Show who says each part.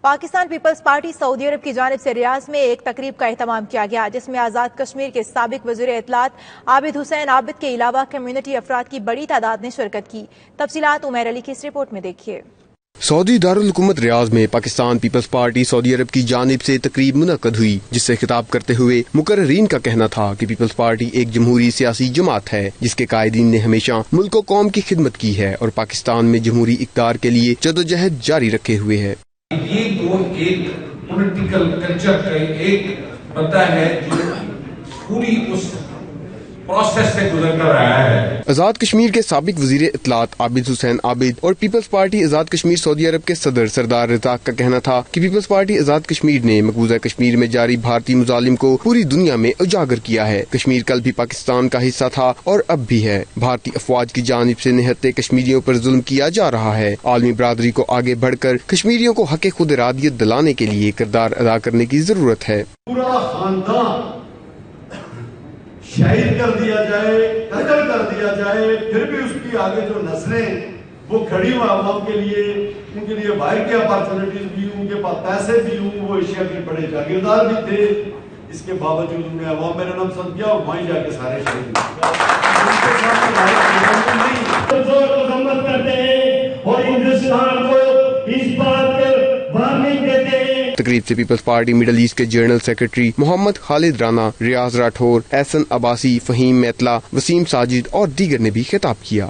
Speaker 1: Pakistan Peoples party سعودی عرب کی جانب سے ریاض میں ایک تقریب کا اہتمام کیا گیا، جس میں آزاد کشمیر کے سابق وزیر اطلاعات عابد حسین عابد کے علاوہ کمیونٹی افراد کی بڑی تعداد نے شرکت کی۔ تفصیلات عمیر علی کی اس رپورٹ میں دیکھیے۔
Speaker 2: سعودی دارالحکومت ریاض میں پاکستان پیپلز پارٹی سعودی عرب کی جانب سے تقریب منعقد ہوئی، جس سے خطاب کرتے ہوئے مقررین کا کہنا تھا کہ پیپلز پارٹی ایک جمہوری سیاسی جماعت ہے جس کے قائدین نے ہمیشہ ملک و قوم کی خدمت کی ہے اور پاکستان میں جمہوری اقتدار کے لیے جدوجہد جاری رکھے ہوئے ہے۔
Speaker 3: یہ تو ایک پولیٹیکل کلچر کا ایک بندہ ہے جو پوری اس پروسیس سے گزر کر آیا ہے۔
Speaker 2: آزاد کشمیر کے سابق وزیر اطلاعات عابد حسین عابد اور پیپلز پارٹی آزاد کشمیر سعودی عرب کے صدر سردار رزاق کا کہنا تھا کہ پیپلز پارٹی آزاد کشمیر نے مقبوضہ کشمیر میں جاری بھارتی مظالم کو پوری دنیا میں اجاگر کیا ہے۔ کشمیر کل بھی پاکستان کا حصہ تھا اور اب بھی ہے۔ بھارتی افواج کی جانب سے نہتے کشمیریوں پر ظلم کیا جا رہا ہے۔ عالمی برادری کو آگے بڑھ کر کشمیریوں کو حق خود ارادیت دلانے کے لیے کردار ادا کرنے کی ضرورت ہے۔
Speaker 4: پورا خاندان شہید کر دیا جائے، قتل کر دیا جائے، پھر بھی اس کی آگے جو نسلیں وہ کھڑی ہوں عوام کے لیے، ان کے لیے باہر کی اپارچونیٹیز بھی ہوں، ان کے پاس پیسے بھی ہوں، وہ ایشیا کے بڑے جاگیردار بھی تھے، اس کے باوجود انہوں نے عوام میرا نام سن کیا اور وہیں جا کے سارے شہید
Speaker 5: مذمت کرتے ہیں اور ہندوستان کو اس بات پر وارننگ دیتے ہیں۔
Speaker 2: تقریب سے پیپلز پارٹی مڈل ایسٹ کے جنرل سیکرٹری محمد خالد رانا، ریاض راٹھور، احسن عباسی، فہیم میتلا، وسیم ساجد اور دیگر نے بھی خطاب کیا۔